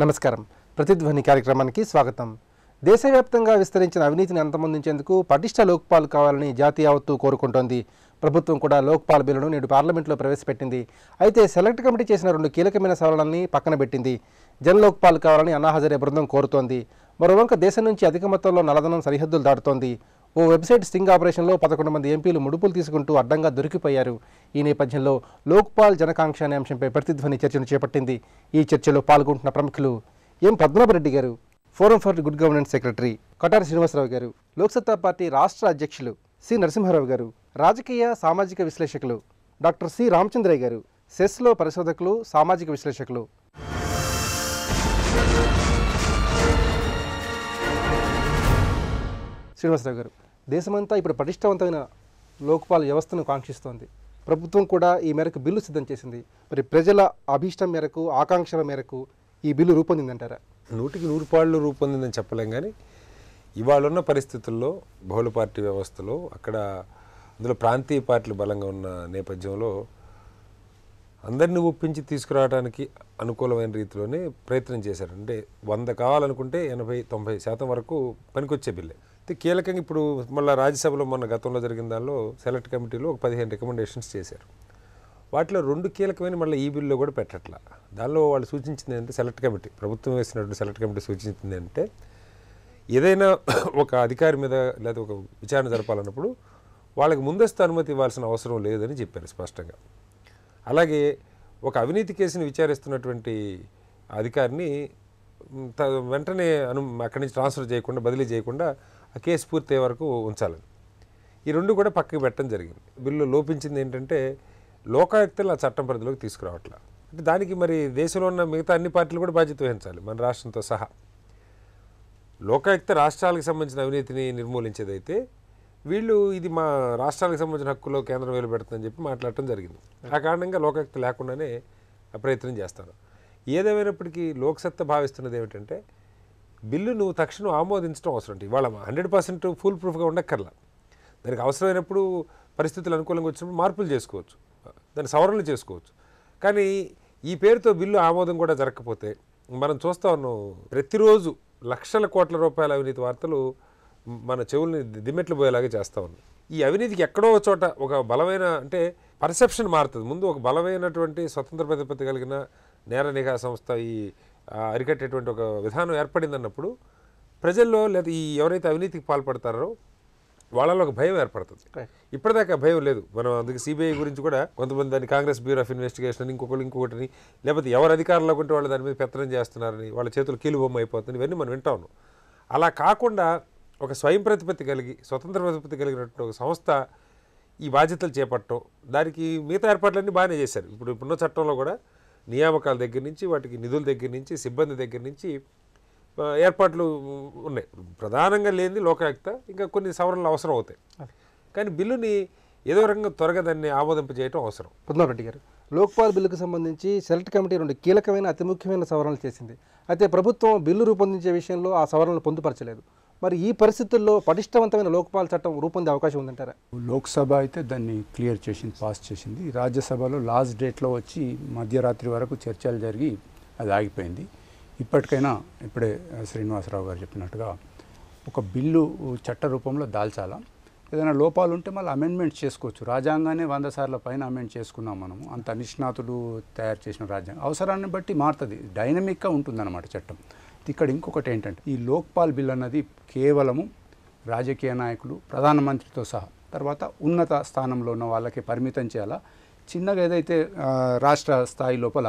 నమస్కారం. ప్రతిధ్వని కార్యక్రమానికి స్వాగతం. దేశవ్యాప్తంగా విస్తరించిన అవినీతిని అంతమొందించేందుకు పటిష్ట లోక్పాల్ కావాలని జాతీయ యావత్తు కోరుకుంటోంది. ప్రభుత్వం కూడా లోక్పాల్ బిల్లును నేడు పార్లమెంట్లో ప్రవేశపెట్టింది. అయితే సెలెక్ట్ కమిటీ చేసిన 2 కీలకమైన సవరణల్ని పక్కన పెట్టింది. జన్ లోక్పాల్ కావాలని అన్నా హజారే బృందం కోరుతోంది. మరోవంక దేశం నుంచి అధిక మొత్తంలో నల్లధనం సరిహద్దులు దాటుతోంది. ఓ వెబ్సైట్ స్టింగ్ ఆపరేషన్లో 11 మంది ఎంపీలు ముడుపులు తీసుకుంటూ అడ్డంగా దొరికిపోయారు. ఈ నేపథ్యంలో లోక్పాల్ జనకాంక్ష అనే అంశంపై ప్రతిధ్వని చర్చను చేపట్టింది. ఈ చర్చలో పాల్గొంటున్న ప్రముఖులు ఎం పద్మనాభరెడ్డి గారు, forum for good governance secretary Katari Srinivasa Rao గారు, లోక్సత్తా పార్టీ రాష్ట్ర అధ్యక్షులు సి నరసింహారావు గారు, రాజకీయ సామాజిక విశ్లేషకులు డాక్టర్ సి రామచంద్రయ్య గారు, సెస్లో పరిశోధకులు, సామాజిక విశ్లేషకులు. శ్రీనివాసరావు గారు, దేశమంతా ఇప్పుడు పటిష్టవంతమైన లోక్పాల్ వ్యవస్థను కాంక్షిస్తోంది. ప్రభుత్వం కూడా ఈ మేరకు బిల్లు సిద్ధం చేసింది. మరి ప్రజల అభీష్టం మేరకు, ఆకాంక్షల మేరకు ఈ బిల్లు రూపొందిందంటారా? 100% రూపొందిందని చెప్పలేం, కానీ ఇవాళ ఉన్న పరిస్థితుల్లో బహుళ పార్టీ వ్యవస్థలో అందులో ప్రాంతీయ పార్టీలు బలంగా ఉన్న నేపథ్యంలో అందరినీ ఒప్పించి తీసుకురావడానికి అనుకూలమైన రీతిలోనే ప్రయత్నం చేశారు. అంటే 100 కావాలనుకుంటే 80-90% వరకు పనికొచ్చే బిల్లే. కీలకంగా ఇప్పుడు మళ్ళీ రాజ్యసభలో మొన్న గతంలో జరిగిన దానిలో సెలెక్ట్ కమిటీలో ఒక 15 రికమెండేషన్స్ చేశారు. వాటిలో 2 కీలకమైన మళ్ళీ ఈ బిల్లులో కూడా పెట్టట్లా. దానిలో వాళ్ళు సూచించింది ఏంటంటే, సెలెక్ట్ కమిటీ, ప్రభుత్వం వేసినటువంటి సెలెక్ట్ కమిటీ సూచించింది అంటే, ఏదైనా ఒక అధికారి మీద లేదా ఒక విచారణ జరపాలన్నప్పుడు వాళ్ళకి ముందస్తు అనుమతి ఇవ్వాల్సిన అవసరం లేదని చెప్పారు స్పష్టంగా. అలాగే ఒక అవినీతి కేసుని విచారిస్తున్నటువంటి అధికారిని వెంటనే అక్కడి నుంచి ట్రాన్స్ఫర్ చేయకుండా, బదిలీ చేయకుండా ఆ కేసు పూర్తయ్యే వరకు ఉంచాలని. ఈ 2 కూడా పక్కకి పెట్టడం జరిగింది. బిల్లు లోపించింది ఏంటంటే, లోకాయుక్తలు ఆ చట్టం పరిధిలోకి తీసుకురావట్లా. అంటే దానికి మరి దేశంలో ఉన్న మిగతా అన్ని పార్టీలు కూడా బాధ్యత వహించాలి, మన రాష్ట్రంతో సహా. లోకాయుక్త రాష్ట్రాలకు సంబంధించిన అవినీతిని నిర్మూలించేదైతే, వీళ్ళు ఇది మా రాష్ట్రాలకు సంబంధించిన హక్కులో కేంద్రం వేలు పెడుతుందని చెప్పి మాట్లాడటం జరిగింది. ఆ కారణంగా లోకాయుక్త లేకుండానే ప్రయత్నం చేస్తారు. ఏదేమైనప్పటికీ లోక్సత్తా భావిస్తున్నది ఏమిటంటే, బిల్లు నువ్వు తక్షణం ఆమోదించడం అవసరం. ఇవాళ 100% ఫుల్ ప్రూఫ్గా ఉండక్కర్లా. దానికి అవసరమైనప్పుడు పరిస్థితులు అనుకూలంగా వచ్చినప్పుడు మార్పులు చేసుకోవచ్చు, దాన్ని సవరణలు చేసుకోవచ్చు. కానీ ఈ పేరుతో బిల్లు ఆమోదం కూడా జరగకపోతే మనం చూస్తూ ఉన్నాం, ప్రతిరోజు లక్షల కోట్ల రూపాయల అవినీతి వార్తలు మన చెవుల్ని దిమ్మెట్లు పోయేలాగా చేస్తూ ఉన్నాయి. ఈ అవినీతికి ఎక్కడో చోట ఒక బలమైన, అంటే పర్సెప్షన్ మారుతుంది. ముందు ఒక బలమైనటువంటి స్వతంత్ర ప్రతిపత్తి కలిగిన నేర నిఘా సంస్థ ఈ అరికట్టేటువంటి ఒక విధానం ఏర్పడిందన్నప్పుడు ప్రజల్లో లేదా ఈ ఎవరైతే అవినీతికి పాల్పడతారో వాళ్ళలో ఒక భయం ఏర్పడుతుంది. ఇప్పటిదాకా భయం లేదు. మనం అందుకే సిబిఐ గురించి కూడా కొంతమంది దాన్ని కాంగ్రెస్ బ్యూరో ఆఫ్ ఇన్వెస్టిగేషన్ అని, ఇంకొకటిని, లేకపోతే ఎవరు అధికారంలో ఉంటే వాళ్ళు దాని మీద పెత్తనం చేస్తున్నారని, వాళ్ళ చేతులు కీలుబొమ్మ అయిపోతుంది, ఇవన్నీ మనం వింటా ఉన్నాం. అలా కాకుండా ఒక స్వయం ప్రతిపత్తి కలిగి, స్వతంత్ర ప్రతిపత్తి కలిగినటువంటి ఒక సంస్థ ఈ బాధ్యతలు చేపట్టడం, దానికి మిగతా ఏర్పాట్లన్నీ బాగానే చేశారు. ఇప్పుడున్న చట్టంలో కూడా నియామకాల దగ్గర నుంచి, వాటికి నిధుల దగ్గర నుంచి, సిబ్బంది దగ్గర నుంచి ఏర్పాట్లు ఉన్నాయి. ప్రధానంగా లేనిది లోకాయుక్త, ఇంకా కొన్ని సవరణలు అవసరం అవుతాయి. కానీ బిల్లుని ఏదో రకంగా త్వరగా దాన్ని ఆమోదింపజేయడం అవసరం. పద్మనాభరెడ్డి గారు, లోక్పాల్ బిల్లుకు సంబంధించి సెలెక్ట్ కమిటీ 2 కీలకమైన, అతి ముఖ్యమైన సవరణలు చేసింది. అయితే ప్రభుత్వం బిల్లు రూపొందించే విషయంలో ఆ సవరణలు పొందుపరచలేదు. మరి ఈ పరిస్థితుల్లో పటిష్టవంతమైన లోక్పాల్ చట్టం రూపొందే అవకాశం ఉందంటారా? లోక్సభ అయితే దాన్ని క్లియర్ చేసింది, పాస్ చేసింది. రాజ్యసభలో లాస్ట్ డేట్లో వచ్చి మధ్యరాత్రి వరకు చర్చలు జరిగి అది ఆగిపోయింది. ఇప్పటికైనా ఇప్పుడే శ్రీనివాసరావు గారు చెప్పినట్టుగా ఒక బిల్లు చట్ట రూపంలో దాల్చాలా, ఏదైనా లోపాలు ఉంటే మళ్ళీ అమెండ్మెంట్స్ చేసుకోవచ్చు. రాజ్యాంగాన్ని 100 సార్ల పైన అమెండ్ చేసుకున్నాం మనము. అంత నిష్ణాతులు తయారు చేసిన రాజ్యాంగం అవసరాన్ని బట్టి మారుతుంది, డైనమిక్గా ఉంటుందన్నమాట చట్టం. ఇక్కడ ఇంకొకటి ఏంటంటే, ఈ లోక్పాల్ బిల్ అన్నది కేవలము రాజకీయ నాయకులు, ప్రధానమంత్రితో సహా తర్వాత ఉన్నత స్థానంలో ఉన్న వాళ్ళకి పరిమితం చేయాలా. చిన్నగా ఏదైతే రాష్ట్ర స్థాయి లోపల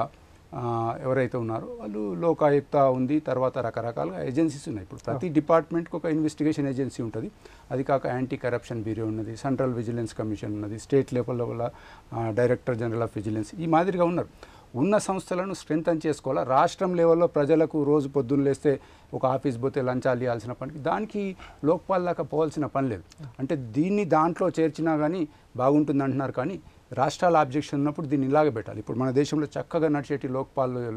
ఎవరైతే ఉన్నారో వాళ్ళు, లోకాయుక్త ఉంది, తర్వాత రకరకాలుగా ఏజెన్సీస్ ఉన్నాయి. ఇప్పుడు ప్రతి డిపార్ట్మెంట్కి ఒక ఇన్వెస్టిగేషన్ ఏజెన్సీ ఉంటుంది. అది కాక యాంటీ కరప్షన్ బ్యూరో ఉన్నది, సెంట్రల్ విజిలెన్స్ కమిషన్ ఉన్నది, స్టేట్ లెవెల్లో డైరెక్టర్ జనరల్ ఆఫ్ విజిలెన్స్, ఈ మాదిరిగా ఉన్నారు. ఉన్న సంస్థలను స్ట్రెంథన్ చేసుకోవాలా. రాష్ట్రం లెవెల్లో ప్రజలకు రోజు పొద్దున్న లేస్తే ఒక ఆఫీస్ పోతే లంచాలు ఇవ్వాల్సిన పనికి, దానికి లోక్పాల్ దాకా పోవాల్సిన పని లేదు. అంటే దీన్ని దాంట్లో చేర్చినా కానీ బాగుంటుంది అంటున్నారు. కానీ రాష్ట్రాల ఆబ్జెక్షన్ ఉన్నప్పుడు దీన్ని ఇలాగే పెట్టాలి. ఇప్పుడు మన దేశంలో చక్కగా నడిచేటి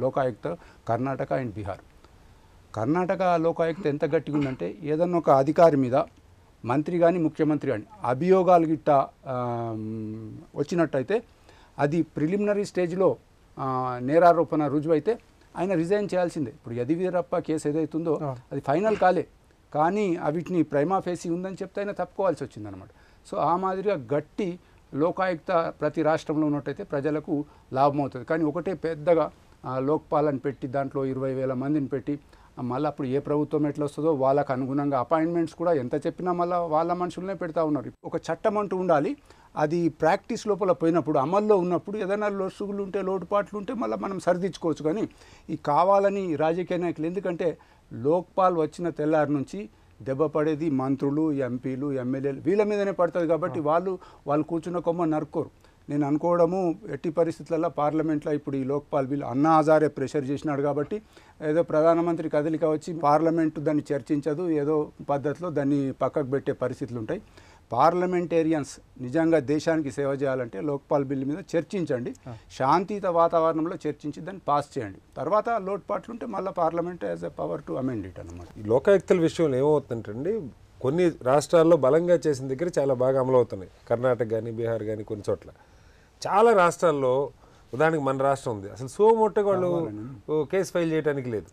లోకాయుక్త కర్ణాటక అండ్ బీహార్. కర్ణాటక లోకాయుక్త ఎంత గట్టిగా ఉందంటే, ఏదన్నా ఒక అధికారి మీద మంత్రి కానీ ముఖ్యమంత్రి కానీ అభియోగాలు గిట్ట వచ్చినట్టయితే అది ప్రిలిమినరీ స్టేజ్లో నేరారోపణ రుజువైతే ఆయన రిజైన్ చేయాల్సిందే. ఇప్పుడు యదివీరప్ప కేసు ఏదైతుందో అది ఫైనల్ కాలే, కానీ వీటిని ప్రైమా ఫేసి ఉందని చెప్తే ఆయన తప్పుకోవాల్సి వచ్చిందనమాట. సో ఆ మాదిరిగా గట్టి లోకాయుక్త ప్రతి రాష్ట్రంలో ఉన్నట్టయితే ప్రజలకు లాభం అవుతుంది. కానీ ఒకటే పెద్దగా లోక్పాలని పెట్టి దాంట్లో 20,000 మందిని పెట్టి మళ్ళీ అప్పుడు ఏ ప్రభుత్వం ఎట్లా వస్తుందో వాళ్ళకు అనుగుణంగా అపాయింట్మెంట్స్ కూడా ఎంత చెప్పినా మళ్ళీ వాళ్ళ మనుషులనే పెడతా ఉన్నారు. ఒక చట్టం అంటూ ఉండాలి, అది ప్రాక్టీస్ లోపల పోయినప్పుడు అమల్లో ఉన్నప్పుడు ఏదైనా లొసుగులు ఉంటే లోటుపాట్లు ఉంటే మళ్ళీ మనం సరిదిద్దుకోవచ్చు. కానీ ఈ కావాలని రాజకీయ నాయకులు, ఎందుకంటే లోక్పాల్ వచ్చిన తెల్లారి నుంచి దెబ్బ పడేది మంత్రులు, ఎంపీలు, ఎమ్మెల్యేలు వీళ్ళ మీదనే పడుతుంది. కాబట్టి వాళ్ళు కూర్చున్న కొమ్మ నరుకోరు. నేను అనుకోవడము ఎట్టి పరిస్థితులలో పార్లమెంట్లో ఇప్పుడు ఈ లోక్పాల్ బిల్ అన్నా హజారే ప్రెషర్ చేసినాడు కాబట్టి ఏదో ప్రధానమంత్రి కదలిక వచ్చి పార్లమెంటు దాన్ని చర్చించదు, ఏదో పద్ధతిలో దాన్ని పక్కకు పెట్టే పరిస్థితులు ఉంటాయి. పార్లమెంటేరియన్స్ నిజంగా దేశానికి సేవ చేయాలంటే లోక్పాల్ బిల్ మీద చర్చించండి, శాంతియుత వాతావరణంలో చర్చించి దాన్ని పాస్ చేయండి. తర్వాత లోటుపాట్లు ఉంటే మళ్ళీ parliament as a power to amend it అనమాట. ఈ లోకాయుక్తల విషయంలో ఏమవుతుందంటే కొన్ని రాష్ట్రాల్లో బలంగా చేసిన దగ్గర చాలా బాగా అమలు అవుతున్నాయి. కర్ణాటక కానీ, బీహార్ కానీ కొన్ని చోట్ల. చాలా రాష్ట్రాల్లో, ఉదాహరణకి మన రాష్ట్రం ఉంది, అసలు సోమోట్టగా వాళ్ళు కేసు ఫైల్ చేయడానికి లేదు.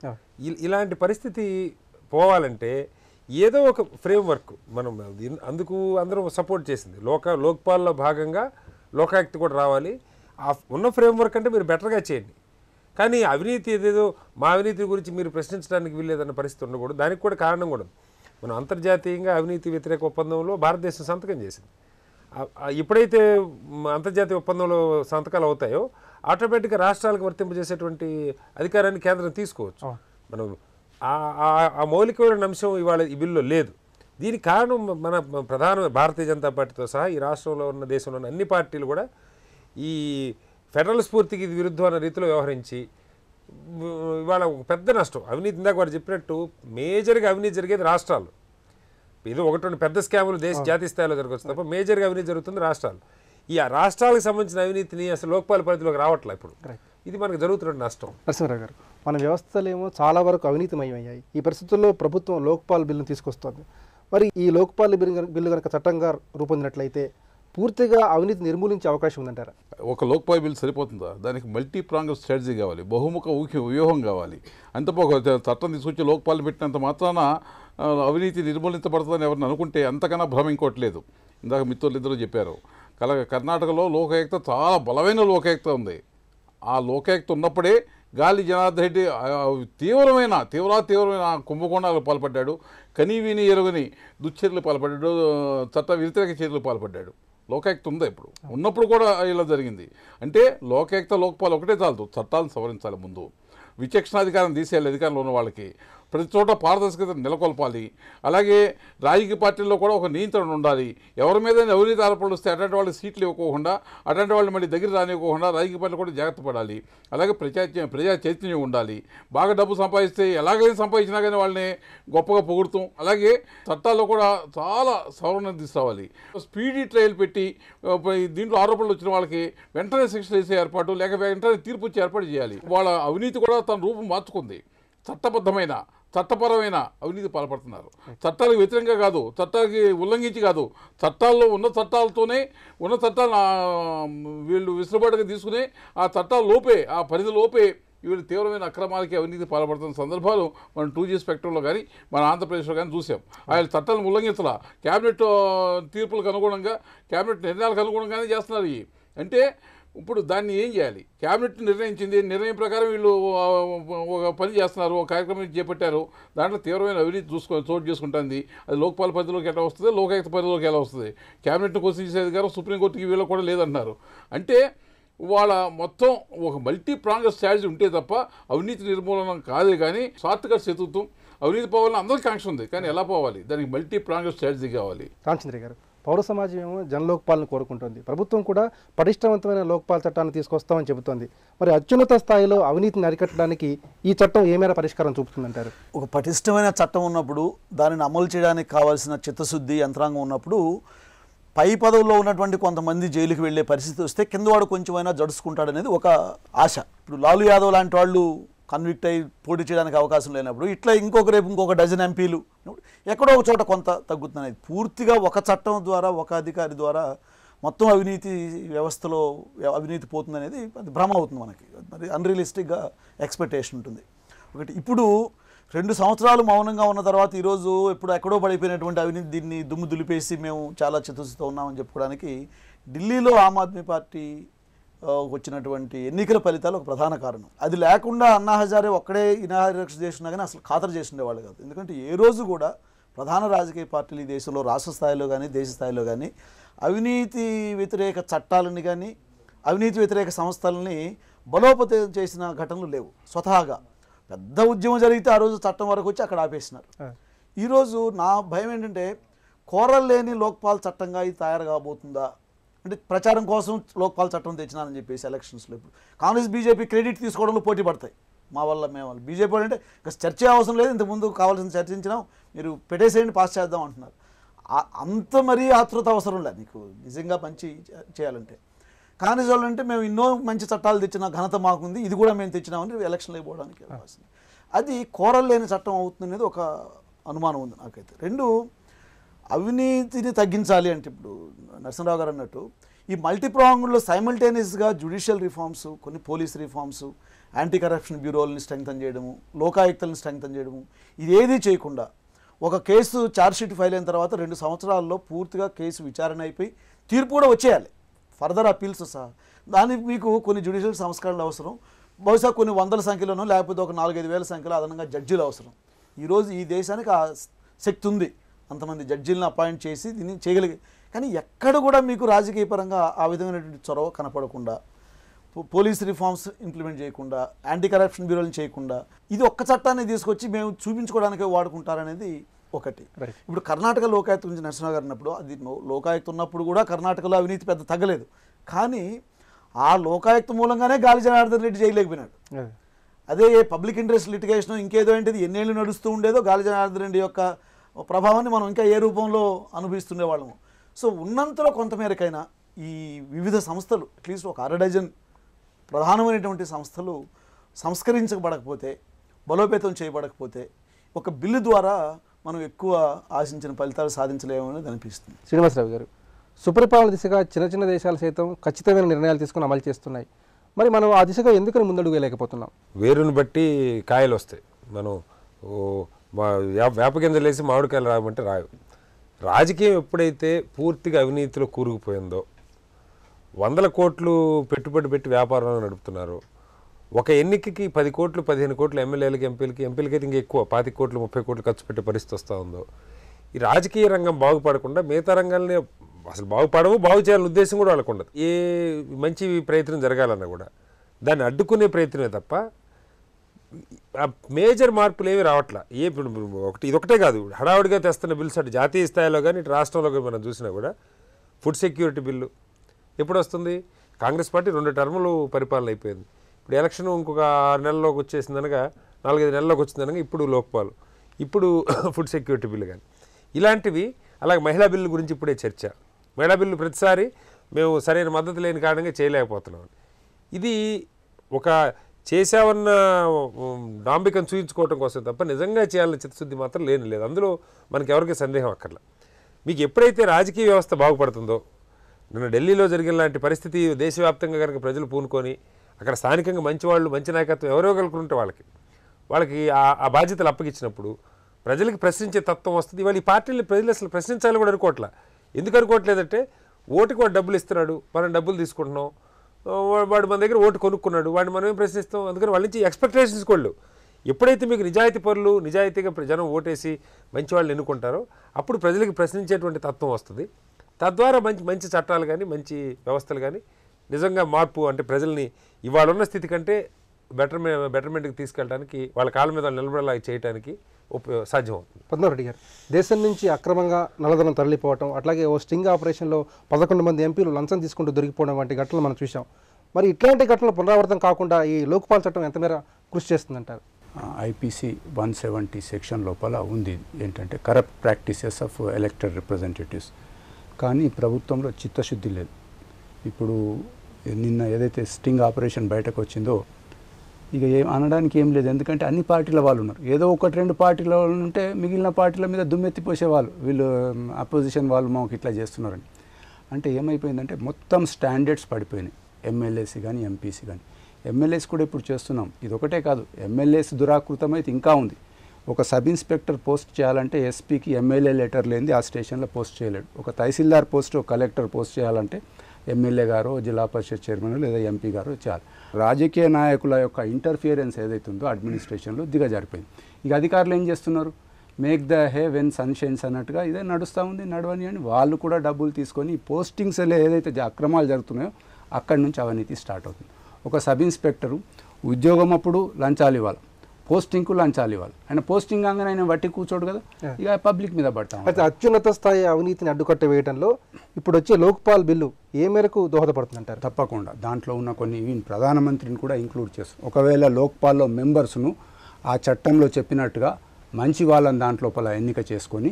ఇలాంటి పరిస్థితి పోవాలంటే ఏదో ఒక ఫ్రేమ్వర్క్ మనం అందుకు అందరం సపోర్ట్ చేసింది. లోక్పాల్లో భాగంగా లోకాయుక్త కూడా రావాలి. ఆ ఉన్న ఫ్రేమ్వర్క్ అంటే మీరు బెటర్గా చేయండి. కానీ అవినీతి ఏదేదో మా అవినీతి గురించి మీరు ప్రశ్నించడానికి వీల్లేదన్న పరిస్థితి ఉండకూడదు. దానికి కూడా కారణం కూడా మనం అంతర్జాతీయంగా అవినీతి వ్యతిరేక ఒప్పందంలో భారతదేశం సంతకం చేసింది. ఎప్పుడైతే అంతర్జాతీయ ఒప్పందంలో సంతకాలు అవుతాయో ఆటోమేటిక్గా రాష్ట్రాలకు వర్తింపజేసేటువంటి అధికారాన్ని కేంద్రం తీసుకోవచ్చు. మనం ఆ మౌలికమైన అంశం ఇవాళ ఈ బిల్లులో లేదు. దీనికి కారణం మన ప్రధాన భారతీయ జనతా పార్టీతో సహా ఈ రాష్ట్రంలో ఉన్న దేశంలో ఉన్న అన్ని పార్టీలు కూడా ఈ ఫెడరల్ స్ఫూర్తికి ఇది విరుద్ధం అన్న రీతిలో వ్యవహరించి ఇవాళ ఒక పెద్ద నష్టం. అవినీతి ఇందాక వారు చెప్పినట్టు మేజర్గా అవినీతి జరిగేది రాష్ట్రాలు. ఇది ఒకటి పెద్ద స్కాములు జాతీయ స్థాయిలో జరగవచ్చు తప్ప మేజర్గా అవినీతి జరుగుతుంది రాష్ట్రాలు. ఈ రాష్ట్రాలకు సంబంధించిన అవినీతిని అసలు లోక్పాల్ పరిధిలోకి రావట్లే. ఇప్పుడు ఇది మనకు జరుగుతున్న నష్టం. నరసింహారావు గారు, మన వ్యవస్థలేమో చాలా వరకు అవినీతిమయమయ్యాయి. ఈ పరిస్థితుల్లో ప్రభుత్వం లోక్పాల్ బిల్లును తీసుకొస్తుంది. మరి ఈ లోక్పాల్ బిల్లు కనుక చట్టంగా రూపొందినట్లయితే పూర్తిగా అవినీతి నిర్మూలించే అవకాశం ఉందంటారా? ఒక లోక్పాల్ బిల్ సరిపోతుందా? దానికి మల్టీ ప్రాంగ్ స్ట్రాటజీ కావాలి, బహుముఖ వ్యూహం కావాలి. అంతపో చట్టం తీసుకొచ్చి లోక్పాల్ పెట్టినంత మాత్రాన అవినీతి నిర్మూలించబడుతుందని ఎవరిని అనుకుంటే అంతకన్నా భ్రమ ఇంకోట్లేదు. ఇందాక మిత్రులు ఇద్దరు చెప్పారు, కర్ణాటకలో లోకాయుక్త చాలా బలమైన లోకాయుక్త ఉంది. ఆ లోకాయుక్త ఉన్నప్పుడే గాలి జనార్దన్ రెడ్డి తీవ్రమైన కుంభకోణాలకు పాల్పడ్డాడు, కనీవిని ఎరుగని దుశ్చర్యలు పాల్పడ్డాడు, చట్ట వ్యతిరేక చర్యలు పాల్పడ్డాడు. లోకాయుక్త ఉందా? ఇప్పుడు ఉన్నప్పుడు కూడా ఇలా జరిగింది. అంటే లోక్పాల్ ఒకటే చాలదు, చట్టాలను సవరించాలి. ముందు విచక్షణాధికారం తీసేయాలి అధికారంలో ఉన్న వాళ్ళకి. ప్రతి చోట పారదర్శకత నెలకొల్పాలి. అలాగే రాజకీయ పార్టీల్లో కూడా ఒక నియంత్రణ ఉండాలి. ఎవరి మీద అవినీతి ఆరోపణలు వస్తే అటువంటి వాళ్ళకి సీట్లు ఇవ్వకోకుండా, అటువంటి వాళ్ళు మళ్ళీ దగ్గర రానివ్వకుండా రాజకీయ పార్టీలు కూడా జాగ్రత్త పడాలి. అలాగే ప్రజా చైతన్యం ఉండాలి. బాగా డబ్బు సంపాదిస్తే ఎలాగైనా సంపాదించినా కానీ వాళ్ళని గొప్పగా పొగుడుతాం. అలాగే చట్టాల్లో కూడా చాలా సవరణ తీసుకురావాలి. స్పీడీ ట్రయల్ పెట్టి దీంట్లో ఆరోపణలు వచ్చిన వాళ్ళకి వెంటనే శిక్ష వేసే ఏర్పాటు, లేక వెంటనే తీర్పు వచ్చే ఏర్పాటు చేయాలి. వాళ్ళ అవినీతి కూడా తన రూపం మార్చుకుంది. చట్టపరమైన అవినీతి పాల్పడుతున్నారు. చట్టాలకు వ్యతిరేకంగా కాదు, చట్టాలకి ఉల్లంఘించి కాదు, చట్టాల్లో ఉన్న చట్టాలతోనే ఉన్న చట్టాలను వీళ్ళు విసులుబాటుగా తీసుకుని ఆ చట్టాల లోపే, ఆ పరిధి లోపే వీళ్ళు తీవ్రమైన అక్రమాలకి అవినీతి పాల్పడుతున్న సందర్భాలు మనం 2G స్పెక్ట్రంలో కానీ మన ఆంధ్రప్రదేశ్లో కానీ చూసాం. ఆయన చట్టాలను ఉల్లంఘించాల, క్యాబినెట్ తీర్పులకు అనుగుణంగా, క్యాబినెట్ నిర్ణయాలకు అనుగుణంగానే చేస్తున్నారు. అంటే ఇప్పుడు దాన్ని ఏం చేయాలి? క్యాబినెట్ నిర్ణయించింది, నిర్ణయం ప్రకారం వీళ్ళు ఒక పని చేస్తున్నారు, ఒక కార్యక్రమం చేపట్టారు. దాంట్లో తీవ్రమైన అవినీతి చోటు చేసుకుంటుంది. అది లోక్పాల్ పరిధిలోకి ఎలా వస్తుంది, లోకాయుక్త పరిధిలోకి ఎలా వస్తుంది? క్యాబినెట్ను క్వశ్చన్ చేసే అధికారం సుప్రీంకోర్టుకి వీళ్ళకి కూడా లేదంటున్నారు. అంటే వాళ్ళ మొత్తం ఒక మల్టీ ప్రాంగ్ స్ట్రాటజీ ఉంటే తప్ప అవినీతి నిర్మూలన కాదే. కానీ షార్ట్ కట్స్ ఎత్తుతాం. అవినీతి పోవాలని అందరికీ కాంక్ష ఉంది, కానీ ఎలా పోవాలి? దానికి మల్టీ ప్రాంగ్ స్ట్రాటజీ కావాలి. రామచంద్ర గారు, పౌర సమాజం ఏమో జనలోక్పాలను కోరుకుంటుంది, ప్రభుత్వం కూడా పటిష్టవంతమైన లోక్పాల్ చట్టాన్ని తీసుకొస్తామని చెబుతోంది. మరి అత్యున్నత స్థాయిలో అవినీతిని అరికట్టడానికి ఈ చట్టం ఏ మేర పరిష్కారం చూపుతుందంటారు? ఒక పటిష్టమైన చట్టం ఉన్నప్పుడు దానిని అమలు చేయడానికి కావాల్సిన చిత్తశుద్ధి యంత్రాంగం ఉన్నప్పుడు పై పదవుల్లో ఉన్నటువంటి కొంతమంది జైలుకి వెళ్ళే పరిస్థితి వస్తే కిందవాడు కొంచెమైనా జడుచుకుంటాడనేది ఒక ఆశ. ఇప్పుడు లాలూ యాదవ్ లాంటి వాళ్ళు కన్విక్ట్ అయ్యి పోటీ చేయడానికి అవకాశం లేనప్పుడు ఇట్లా ఇంకొక డజన్ ఎంపీలు ఎక్కడో ఒక చోట కొంత తగ్గుతుంది. పూర్తిగా ఒక చట్టం ద్వారా, ఒక అధికారి ద్వారా మొత్తం అవినీతి వ్యవస్థలో అవినీతి పోతుందనేది అది భ్రమ అవుతుంది మనకి. మరి అన్రియలిస్టిక్గా ఎక్స్పెక్టేషన్ ఉంటుంది. ఒకటి ఇప్పుడు 2 సంవత్సరాలు మౌనంగా ఉన్న తర్వాత ఈరోజు ఇప్పుడు ఎక్కడో పడిపోయినటువంటి అవినీతి దీన్ని దుమ్ము దులిపేసి మేము చాలా చిత్తశుద్ధితో ఉన్నామని చెప్పుకోవడానికి ఢిల్లీలో ఆమ్ ఆద్మీ పార్టీ వచ్చినటువంటి ఎన్నికల ఫలితాలు ఒక ప్రధాన కారణం. అది లేకుండా అన్నా హజారే ఒక్కడే ఇనాగరేషన్ చేసినా కానీ అసలు ఖాతరు చేసిండేవాళ్ళు కాదు. ఎందుకంటే ఏ రోజు కూడా ప్రధాన రాజకీయ పార్టీలు ఈ దేశంలో రాష్ట్ర స్థాయిలో కానీ దేశ స్థాయిలో కానీ అవినీతి వ్యతిరేక చట్టాలని కానీ అవినీతి వ్యతిరేక సంస్థలని బలోపేతం చేసిన ఘటనలు లేవు. స్వతహాగా పెద్ద ఉద్యమం జరిగితే ఆ రోజు చట్టం వరకు వచ్చి అక్కడ ఆపేసినారు. ఈరోజు నా భయం ఏంటంటే కోరలు లేని లోక్పాల్ చట్టంగా ఇది తయారు కాబోతుందా అంటే ప్రచారం కోసం లోక్పాల్ చట్టం తెచ్చినానని చెప్పేసి ఎలక్షన్స్లో ఇప్పుడు కాంగ్రెస్ బీజేపీ క్రెడిట్ తీసుకోవడంలో పోటీ పడతాయి. మా వల్ల మేము వాళ్ళు బీజేపీ అంటే ఇంకా చర్చ అవసరం లేదు, ఇంతకుముందు కావాల్సిన చర్చించినాం, మీరు పెట్టేసేయండి పాస్ చేద్దాం అంటున్నారు. అంత మరీ ఆతృత అవసరం లేదు నీకు నిజంగా మంచి చేయాలంటే. కాంగ్రెస్ వాళ్ళు అంటే మేము ఎన్నో మంచి చట్టాలు తెచ్చిన ఘనత మాకుంది, ఇది కూడా మేము తెచ్చినామని ఎలక్షన్లో పోవడానికి అవకాశం. అది కోరలు లేని చట్టం అవుతుంది అనేది ఒక అనుమానం ఉంది నాకైతే. 2 అవినీతిని తగ్గించాలి అంటే ఇప్పుడు నరసింహరావు గారు అన్నట్టు ఈ మల్టీప్రాంగ్డ్లో సైమల్టేనియస్గా జ్యుడిషియల్ రిఫార్మ్స్, కొన్ని పోలీస్ రిఫార్మ్స్, యాంటీ కరప్షన్ బ్యూరోలని స్ట్రెంగ్తన్ చేయడము, లోకాయుక్తలను స్ట్రెంగ్తన్ చేయడము, ఇదేదీ చేయకుండా ఒక కేసు ఛార్జ్షీట్ ఫైల్ అయిన తర్వాత 2 సంవత్సరాల్లో పూర్తిగా కేసు విచారణ అయిపోయి తీర్పు కూడా వచ్చేయాలి, ఫర్దర్ అప్పీల్స్ సహా. దానికి మీకు కొన్ని జ్యుడిషియల్ సంస్కరణలు అవసరం, బహుశా కొన్ని వందల సంఖ్యలోనో లేకపోతే ఒక 4-5 వేల సంఖ్యలో అదనంగా జడ్జీలు అవసరం. ఈరోజు ఈ దేశానికి ఆ శక్తి ఉంది, అంతమంది జడ్జీలను అపాయింట్ చేసి దీన్ని చేయగలిగే. కానీ ఎక్కడ కూడా మీకు రాజకీయ పరంగా ఆ విధమైనటువంటి చొరవ కనపడకుండా, పోలీస్ రిఫార్మ్స్ ఇంప్లిమెంట్ చేయకుండా, యాంటీ కరప్షన్ బ్యూరోలను చేయకుండా ఇది ఒక్క చట్టాన్ని తీసుకొచ్చి మేము చూపించుకోవడానికే వాడుకుంటారనేది ఒకటి. ఇప్పుడు కర్ణాటక లోకాయుక్త గురించి నరసింహ గారు అన్నప్పుడు అది లోకాయుక్త ఉన్నప్పుడు కూడా కర్ణాటకలో అవినీతి పెద్ద తగ్గలేదు. కానీ ఆ లోకాయుక్త మూలంగానే గాలి జనార్దన్ రెడ్డి చేయలేకపోయినాడు. అదే పబ్లిక్ ఇంట్రెస్ట్ లిటిగేషన్ ఇంకేదో ఏంటిది ఎన్నేళ్ళు నడుస్తూ ఉండేదో గాలి జనార్దన్ రెడ్డి యొక్క ప్రభావాన్ని మనం ఇంకా ఏ రూపంలో అనుభవిస్తుండేవాళ్ళము. సో ఉన్నంతలో కొంతమేరకైనా ఈ వివిధ సంస్థలు అట్లీస్ట్ ఒక 6 డజన్ ప్రధానమైనటువంటి సంస్థలు సంస్కరించబడకపోతే, బలోపేతం చేయబడకపోతే ఒక బిల్లు ద్వారా మనం ఎక్కువ ఆశించిన ఫలితాలు సాధించలేమని అనిపిస్తుంది. శ్రీనివాసరావు గారు, సుపరిపాలన దిశగా చిన్న దేశాలు సైతం ఖచ్చితమైన నిర్ణయాలు తీసుకుని అమలు చేస్తున్నాయి. మరి మనం ఆ దిశగా ఎందుకని ముందడుగు వేయలేకపోతున్నాం? వేరుని బట్టి కాయలు వస్తాయి. మనం వేప గింజలు వేసి మామిడికాయలు రాయమంటే రావు. రాజకీయం ఎప్పుడైతే పూర్తిగా అవినీతిలో కూరుకుపోయిందో, 100 కోట్లు పెట్టుబడి పెట్టి వ్యాపారాలు నడుపుతున్నారు, ఒక ఎన్నికకి 10 కోట్లు 15 కోట్లు ఎమ్మెల్యేలకి ఎంపీలకి అయితే ఇంకా ఎక్కువ 25 కోట్లు 30 కోట్లు ఖర్చు పెట్టే పరిస్థితి వస్తూ ఉందో, ఈ రాజకీయ రంగం బాగుపడకుండా మిగతా రంగాల్ని అసలు బాగు చేయాలనే ఉద్దేశం కూడా వాళ్ళకు ఉండదు. ఏ మంచి ప్రయత్నం జరగాలన్నా కూడా దాన్ని అడ్డుకునే ప్రయత్నమే తప్ప మేజర్ మార్పులు ఏమీ రావట్లా. ఇదొకటే కాదు, హడావుడిగా తెస్తున్న బిల్స్ అటు జాతీయ స్థాయిలో కానీ ఇటు రాష్ట్రంలో కానీ మనం చూసినా కూడా ఫుడ్ సెక్యూరిటీ బిల్లు ఎప్పుడు వస్తుంది? కాంగ్రెస్ పార్టీ 2 టర్ములు పరిపాలన అయిపోయింది. ఇప్పుడు ఎలక్షన్ ఇంకొక 6 నెలల్లోకి వచ్చేసిందనగా 4-5 నెలల్లోకి వచ్చిందనగా ఇప్పుడు లోక్పాల్, ఇప్పుడు ఫుడ్ సెక్యూరిటీ బిల్లు కానీ ఇలాంటివి. అలాగే మహిళా బిల్లు గురించి ఇప్పుడే చర్చ. మహిళా బిల్లు ప్రతిసారి మేము సరైన మద్దతు లేని కారణంగా చేయలేకపోతున్నాం. ఇది ఒక చేసామన్న డాంబికను చూపించుకోవడం కోసం తప్ప నిజంగా చేయాలన్న చిత్తశుద్ధి మాత్రం లేదు. అందులో మనకి ఎవరికి సందేహం అక్కర్లా. మీకు ఎప్పుడైతే రాజకీయ వ్యవస్థ బాగుపడుతుందో, నిన్న ఢిల్లీలో జరిగిన లాంటి పరిస్థితి దేశవ్యాప్తంగా కనుక ప్రజలు పూనుకొని అక్కడ స్థానికంగా మంచివాళ్ళు మంచి నాయకత్వం ఎవరో కలుగుతుంటే వాళ్ళకి ఆ బాధ్యతలు అప్పగించినప్పుడు ప్రజలకు ప్రశ్నించే తత్వం వస్తుంది. ఇవాళ ఈ పార్టీని ప్రజలు అసలు ప్రశ్నించాలని కూడా అనుకోవట్లా. ఎందుకు అనుకోవట్లేదంటే ఓటుకు వాడు డబ్బులు ఇస్తున్నాడు, మనం డబ్బులు తీసుకుంటున్నాం, వాడు మన దగ్గర ఓటు కొనుక్కున్నాడు, వాడిని మనం ఏం ప్రశ్నిస్తాం? అందుకని వాళ్ళ నుంచి ఎక్స్పెక్టేషన్స్ కొళ్ళు. ఎప్పుడైతే మీకు నిజాయితీ పరులు నిజాయితీగా జనం ఓటేసి మంచి వాళ్ళని ఎన్నుకుంటారో అప్పుడు ప్రజలకు ప్రశ్నించేటువంటి తత్వం వస్తుంది. తద్వారా మంచి చట్టాలు కానీ మంచి వ్యవస్థలు కానీ నిజంగా మార్పు అంటే ప్రజల్ని ఇవాళ ఉన్న స్థితి కంటే బెటర్మెంట్కి తీసుకెళ్ళడానికి వాళ్ళ కాళ్ళ మీద నిలబడేలా చేయడానికి సాధ్యమవుతుంది. పద్మారెడ్డి గారు, దేశం నుంచి అక్రమంగా నల్లధనం తరలిపోవటం, అట్లాగే ఓ స్టింగ్ ఆపరేషన్లో 11 మంది ఎంపీలు లంచం తీసుకుంటూ దొరికిపోవడం వంటి ఘటనలు మనం చూసాం. మరి ఇట్లాంటి ఘటనలు పునరావృతం కాకుండా ఈ లోక్పాల్ చట్టం ఎంత మేర కృషి చేస్తుందంటారు? ఐపీసీ 170 సెక్షన్ లోపల ఉంది ఏంటంటే corrupt practices of elected representatives. కానీ ప్రభుత్వంలో చిత్తశుద్ధి లేదు. ఇప్పుడు నిన్న ఏదైతే స్టింగ్ ఆపరేషన్ బయటకు వచ్చిందో ఇక అనడానికి ఏం లేదు. ఎందుకంటే అన్ని పార్టీల వాళ్ళు ఉన్నారు. ఏదో 1-2 పార్టీల వాళ్ళు ఉంటే మిగిలిన పార్టీల మీద దుమ్మెత్తిపోసేవాళ్ళు, వీళ్ళు అపోజిషన్ వాళ్ళు మాకు ఇట్లా చేస్తున్నారని. అంటే ఏమైపోయిందంటే మొత్తం స్టాండర్డ్స్ పడిపోయినాయి, ఎమ్మెల్యేసీ కానీ ఎంపీసీ కానీ. ఎమ్మెల్యేస్ కూడా ఇప్పుడు చేస్తున్నాం. ఇది ఒకటే కాదు, ఎమ్మెల్యేస్ దురాకృతం అయితే ఇంకా ఉంది. ఒక సబ్ ఇన్స్పెక్టర్ పోస్ట్ చేయాలంటే ఎస్పీకి ఎమ్మెల్యే లెటర్ లేనిది ఆ స్టేషన్లో పోస్ట్ చేయలేడు. ఒక తహసీల్దార్ పోస్ట్, ఒక కలెక్టర్ పోస్ట్ చేయాలంటే ఎమ్మెల్యే గారు, జిల్లా పరిషత్ చైర్మన్ లేదా ఎంపీ గారు చేయాలి. రాజకీయ నాయకుల యొక్క ఇంటర్ఫియరెన్స్ ఏదైతుందో అడ్మినిస్ట్రేషన్లో దిగజారిపోయింది. ఇక అధికారులు ఏం చేస్తున్నారు, మేక్ ద హే వెన్ సన్షైన్స్ అన్నట్టుగా ఇదే నడుస్తూ ఉంది, నడవని అని వాళ్ళు కూడా డబ్బులు తీసుకొని పోస్టింగ్స్ ఏదైతే అక్రమాలు జరుగుతున్నాయో అక్కడి నుంచి అవినీతి స్టార్ట్ అవుతుంది. ఒక సబ్ ఇన్స్పెక్టరు ఉద్యోగం అప్పుడు లంచాలు ఇవ్వాలి, పోస్టింగ్కు లంచాలు ఇవ్వాలి. ఆయన పోస్టింగ్ కాగానే ఆయన బట్టి కూర్చోడు కదా, ఇక పబ్లిక్ మీద పడతాం. అయితే అత్యున్నత స్థాయి అవినీతిని అడ్డుకట్ట వేయడంలో ఇప్పుడు వచ్చే లోక్పాల్ బిల్లు ఏ మేరకు దోహదపడుతుందంటారు? తప్పకుండా దాంట్లో ఉన్న కొన్ని ఈవెన్ ప్రధానమంత్రిని కూడా ఇంక్లూడ్ చేస్తాం. ఒకవేళ లోక్పాల్లో మెంబర్స్ను ఆ చట్టంలో చెప్పినట్టుగా మంచి వాళ్ళని దాంట్లోపల ఎన్నిక చేసుకొని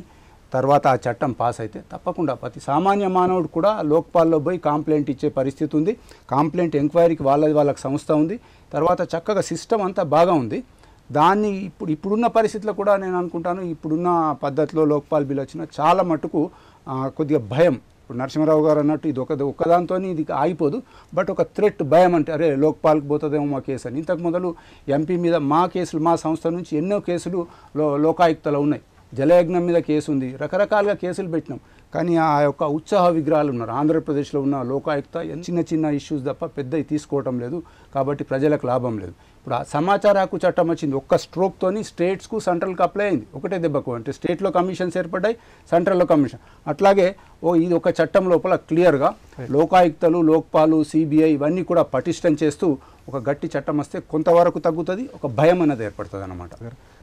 తర్వాత ఆ చట్టం పాస్ అయితే తప్పకుండా ప్రతి సామాన్య మానవుడు కూడా లోక్పాల్లో పోయి కంప్లైంట్ ఇచ్చే పరిస్థితి ఉంది. కంప్లైంట్ ఎంక్వైరీకి వాళ్ళకి సంస్థ ఉంది. తర్వాత చక్కగా సిస్టమ్ అంతా బాగా ఉంది. దాన్ని ఇప్పుడున్న పరిస్థితుల్లో కూడా నేను అనుకుంటాను, ఇప్పుడున్న పద్ధతిలో లోక్పాల్ బిల్ వచ్చిన చాలా మటుకు కొద్దిగా భయం. ఇప్పుడు నరసింహారావు గారు అన్నట్టు ఇది ఒక్కదాంతో ఇది ఆగిపోదు, బట్ ఒక థ్రెట్, భయం అంటే అరే లోక్పాల్కి పోతుందేమో మా కేసు అని. ఇంతకు మొదలు ఎంపీ మీద మా కేసులు, మా సంస్థ నుంచి ఎన్నో కేసులు లోకాయుక్తలో ఉన్నాయి. జలయజ్ఞం మీద కేసు ఉంది, రకరకాలుగా కేసులు పెట్టినాం. కానీ ఆ యొక్క ఉత్సాహ విగ్రహాలు ఉన్నారు ఆంధ్రప్రదేశ్లో ఉన్న లోకాయుక్త చిన్న చిన్న ఇష్యూస్ తప్ప పెద్దవి తీసుకోవటం లేదు. కాబట్టి ప్రజలకు లాభం లేదు. ఇప్పుడు ఆ సమాచార హక్కు చట్టం వచ్చింది, ఒక్క స్ట్రోక్తోని స్టేట్స్కు సెంట్రల్కి అప్లై అయింది ఒకటే దెబ్బకు. అంటే స్టేట్లో కమిషన్స్ ఏర్పడ్డాయి, సెంట్రల్లో కమిషన్. అట్లాగే ఇది ఒక చట్టం లోపల క్లియర్గా లోకాయుక్తలు, లోక్పాలు, సిబిఐ ఇవన్నీ కూడా పటిష్టం చేస్తూ ఒక గట్టి చట్టం వస్తే కొంతవరకు తగ్గుతుంది, ఒక భయం అనేది ఏర్పడుతుంది అన్నమాట.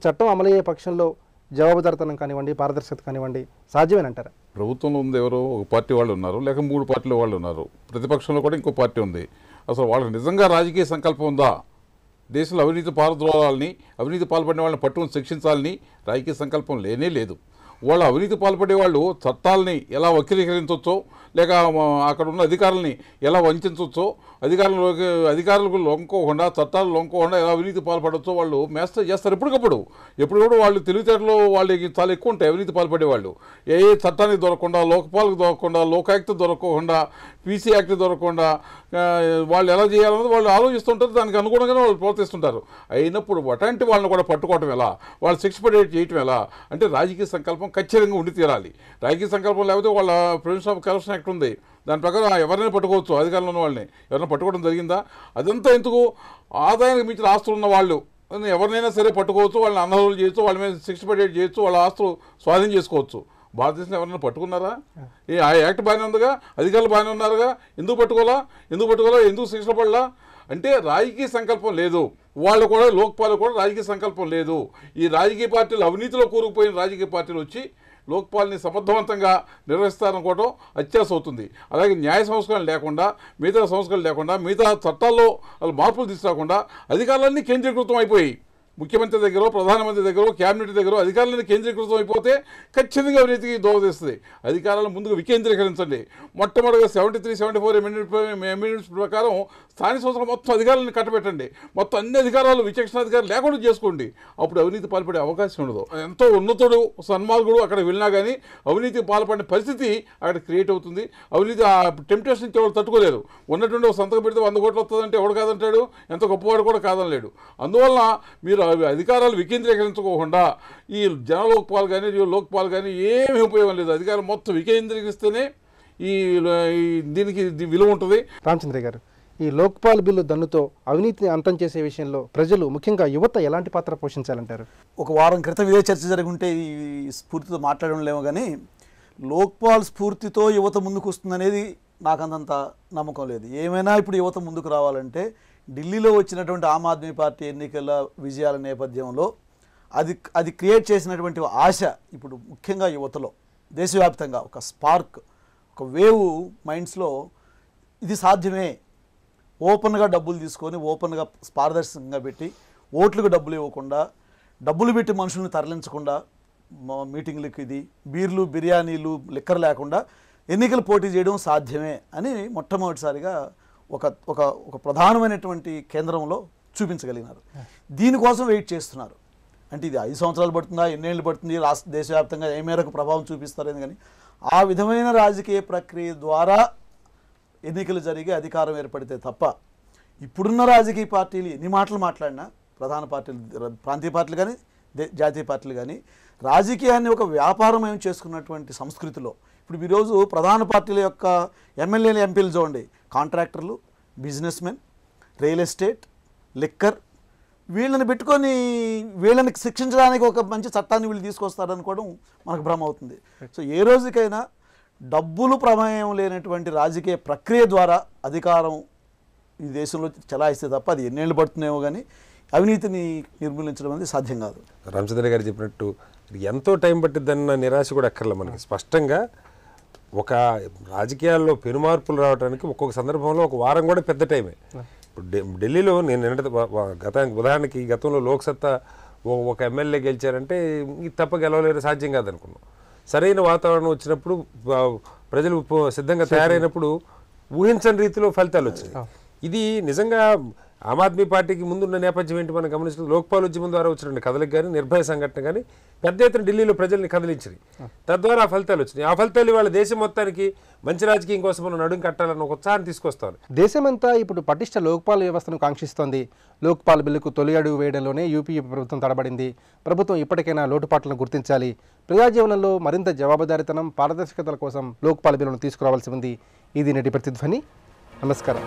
చట్టం అమలయ్యే పక్షంలో జవాబుదారితనం కానివ్వండి, పారదర్శకత కానివ్వండి సాధ్యమేనంటారా? ప్రభుత్వంలో ఉంది ఎవరో ఒక పార్టీ వాళ్ళు ఉన్నారు, లేక 3 పార్టీల వాళ్ళు ఉన్నారు, ప్రతిపక్షంలో కూడా ఇంకో పార్టీ ఉంది. అసలు వాళ్ళకి నిజంగా రాజకీయ సంకల్పం ఉందా? దేశంలో అవినీతి పారద్రోలాలని, అవినీతి పాల్పడిన వాళ్ళని పట్టుకుని శిక్షించాలని రాజకీయ సంకల్పం లేనే లేదు. వాళ్ళు అవినీతి పాల్పడే వాళ్ళు చట్టాలని ఎలా వక్రీకరించవచ్చో, లేక అక్కడ ఉన్న అధికారులని ఎలా వంచవచ్చో, అధికారులకు లొంకోకుండా, చట్టాలు లొంకోకుండా ఎలా అవినీతి పాల్పడవచ్చో వాళ్ళు మేస్టర్ చేస్తారు. ఎప్పటికప్పుడు వాళ్ళు తెలివితేటలు వాళ్ళకి చాలా ఎక్కువ ఉంటాయి. అవినీతి పాల్పడే వాళ్ళు ఏ చట్టానికి దొరకకుండా, లోకపాలకు దొరకకుండా, లోకాయుక్త దొరకకుండా, పీసీ యాక్ట్ దొరకకుండా వాళ్ళు ఎలా చేయాలన్నది వాళ్ళు ఆలోచిస్తుంటారు. దానికి అనుగుణంగానే వాళ్ళు ప్రవర్తిస్తుంటారు. అయినప్పుడు అటువంటి వాళ్ళని కూడా పట్టుకోవటం ఎలా, వాళ్ళు శిక్ష పడే చేయటం ఎలా అంటే రాజకీయ సంకల్పం ఖచ్చితంగా ఉండి తీరాలి. రాజకీయ సంకల్పం లేకపోతే వాళ్ళ ప్రివెన్షన్ ఆఫ్ కరప్షన్ యాక్ట్ ఉంది, దాని ప్రకారం ఎవరైనా పట్టుకోవచ్చు. అధికారంలో ఉన్న వాళ్ళని ఎవరైనా పట్టుకోవడం జరిగిందా? అదంతా ఎందుకు, ఆదాయానికి మించిన ఆస్తులు ఉన్న వాళ్ళు ఎవరినైనా సరే పట్టుకోవచ్చు, వాళ్ళని అనర్హులు చేయొచ్చు, వాళ్ళ మీద శిక్ష పడే చేయొచ్చు, వాళ్ళ ఆస్తులు స్వాధీనం చేసుకోవచ్చు. భారతదేశంలో ఎవరైనా పట్టుకున్నారా? ఆ యాక్ట్ బాగానే ఉందిగా, అధికారులు బాగానే ఉన్నారుగా, ఎందుకు పట్టుకోవాలా, ఎందుకు శిక్ష పడలా అంటే రాజకీయ సంకల్పం లేదు. వాళ్ళు కూడా లోక్పాల్ కూడా రాజకీయ సంకల్పం లేదు. ఈ రాజకీయ పార్టీలు అవినీతిలో కూరుకుపోయిన రాజకీయ పార్టీలు వచ్చి లోక్పాల్ని సమర్థవంతంగా నిర్వహిస్తారనుకోవడం అత్యాశ అవుతుంది. అలాగే న్యాయ సంస్కరణ లేకుండా, మిగతా సంస్కరణ లేకుండా, మిగతా చట్టాల్లో వాళ్ళు మార్పులు తీసుకురాకుండా అధికారులన్నీ కేంద్రీకృతం అయిపోయి ముఖ్యమంత్రి దగ్గర, ప్రధానమంత్రి దగ్గర, క్యాబినెట్ దగ్గర అధికారులను కేంద్రీకృతం అయిపోతే ఖచ్చితంగా అవినీతికి దోహదిస్తుంది. అధికారాలను ముందుగా వికేంద్రీకరించండి. మొట్టమొదటిగా 73-74 అమెండ్మెంట్స్ ప్రకారం స్థానిక సంస్థలు మొత్తం అధికారులను కట్టబెట్టండి. మొత్తం అన్ని అధికారాలు విచక్షణాధికారులు లేకుండా చేసుకోండి. అప్పుడు అవినీతి పాల్పడే అవకాశం ఉండదు. ఎంతో ఉన్నతుడు, సన్మార్గుడు అక్కడ వెళ్ళినా కానీ అవినీతి పాల్పడిన పరిస్థితి అక్కడ క్రియేట్ అవుతుంది. అవినీతి ఆ టెంప్టేషన్ ఎవరు తట్టుకోలేరు. ఉన్నటువంటి ఒక సంతకం పెడితే 100 కోట్లు వస్తుందంటే ఎవడు కాదంటాడు, ఎంత గొప్పవాడు కూడా కాదనలేడు. అందువలన మీరు అధికారాలు వికేంద్రీకరించుకోకుండా ఈ జనలోక్పాల్ కానీ, లోక్పాల్ కానీ ఏమీ ఉపయోగం లేదు. అధికారం మొత్తం వికేంద్రీకరిస్తేనే ఈ దీనికి విలువ ఉంటుంది. రామచంద్ర గారు, ఈ లోక్పాల్ బిల్లు దన్నుతో అవినీతిని అంతం చేసే విషయంలో ప్రజలు, ముఖ్యంగా యువత ఎలాంటి పాత్ర పోషించాలంటారు? ఒక వారం క్రితం ఇదే చర్చ జరుగుంటే ఈ స్ఫూర్తితో మాట్లాడలేము, కానీ లోక్పాల్ స్ఫూర్తితో యువత ముందుకు వస్తుందనేది నాకు అంతంత నమ్మకం లేదు. ఏమైనా ఇప్పుడు యువత ముందుకు రావాలంటే ఢిల్లీలో వచ్చినటువంటి ఆమ్ ఆద్మీ పార్టీ ఎన్నికల విజయాల నేపథ్యంలో అది క్రియేట్ చేసినటువంటి ఆశ ఇప్పుడు ముఖ్యంగా యువతలో దేశవ్యాప్తంగా ఒక స్పార్క్, ఒక వేవ్ మైండ్స్లో ఇది సాధ్యమే, ఓపెన్గా డబ్బులు తీసుకొని ఓపెన్గా పారదర్శకంగా పెట్టి ఓట్లకు డబ్బులు ఇవ్వకుండా, డబ్బులు పెట్టి మనుషుల్ని తరలించకుండా, మీటింగ్లకు ఇది బీర్లు, బిర్యానీలు, లిక్కర్ లేకుండా ఎన్నికలు పోటీ చేయడం సాధ్యమే అని మొట్టమొదటిసారిగా ఒక ఒక ఒక ప్రధానమైనటువంటి కేంద్రంలో చూపించగలిగినారు. దీనికోసం వెయిట్ చేస్తున్నారు. అంటే ఇది 5 సంవత్సరాలు పడుతుందా, ఎన్నేళ్ళు పడుతుంది, దేశవ్యాప్తంగా ఏ మేరకు ప్రభావం చూపిస్తారని, కానీ ఆ విధమైన రాజకీయ ప్రక్రియ ద్వారా ఎన్నికలు జరిగి అధికారం ఏర్పడితే తప్ప ఇప్పుడున్న రాజకీయ పార్టీలు ఎన్ని మాటలు మాట్లాడినా, ప్రధాన పార్టీలు, ప్రాంతీయ పార్టీలు కానీ జాతీయ పార్టీలు కానీ, రాజకీయాన్ని ఒక వ్యాపారమయం చేసుకున్నటువంటి సంస్కృతిలో ఇప్పుడు ఈరోజు ప్రధాన పార్టీల యొక్క ఎమ్మెల్యేలు, ఎంపీలు చూడండి, కాంట్రాక్టర్లు, business men, real estate, liquor, వీళ్ళని పెట్టుకొని వీళ్ళని శిక్షించడానికి ఒక మంచి చట్టాన్ని వీళ్ళు తీసుకొస్తారనుకోవడం మనకు భ్రమ అవుతుంది. సో ఏ రోజుకైనా డబ్బులు ప్రమేయం లేనటువంటి రాజకీయ ప్రక్రియ ద్వారా అధికారం ఈ దేశంలో చలాయిస్తే తప్ప అది ఎన్నేళ్ళు పడుతున్నాయో కానీ అవినీతిని నిర్మూలించడం అనేది సాధ్యం కాదు. రామచంద్ర గారు చెప్పినట్టు ఎంతో టైం పట్టిద్దన్న నిరాశ కూడా ఎక్కర్లే మనకి. స్పష్టంగా ఒక రాజకీయాల్లో పెనుమార్పులు రావడానికి ఒక్కొక్క సందర్భంలో ఒక వారం కూడా పెద్ద టైమే. ఇప్పుడు ఢిల్లీలో నేను ఉదాహరణకి గతంలో లోక్సత్తా ఒక ఎమ్మెల్యే గెలిచారంటే ఇది తప్ప గెలవలేరు, సాధ్యం కాదనుకున్నాం. సరైన వాతావరణం వచ్చినప్పుడు, ప్రజలు సిద్ధంగా తయారైనప్పుడు ఊహించని రీతిలో ఫలితాలు వచ్చినాయి. ఇది నిజంగా ఆమ్ ఆద్మీ పార్టీకి ముందున్న నేపథ్యం ఏంటి మనం గమనించిన లోక్పాల్ ఉద్యమం ద్వారా వచ్చిన కథలకు కానీ, నిర్భయ సంఘటన కానీ పెద్ద ఎత్తున ఢిల్లీలో ప్రజల్ని కదిలించినాయి. తద్వారా ఆ ఫలితాలు వచ్చినాయి. ఆ ఫలితాలు ఇవాళ దేశం మొత్తానికి మంచి రాజకీయం కోసం మనం నడుం కట్టాలన్న ఒక ఉత్సాహాన్ని తీసుకొస్తాను. దేశమంతా ఇప్పుడు పటిష్ట లోక్పాల్ వ్యవస్థను కాంక్షిస్తోంది. లోక్పాల్ బిల్లుకు తొలి అడుగు వేయడంలోనే యూపీఏ ప్రభుత్వం తడబడింది. ప్రభుత్వం ఇప్పటికైనా లోటుపాట్లను గుర్తించాలి. ప్రజాజీవనంలో మరింత జవాబుదారీతనం, పారదర్శకతల కోసం లోక్పాల్ బిల్లును తీసుకురావాల్సి ఉంది. ఇది నేటి ప్రతిధ్వని. నమస్కారం.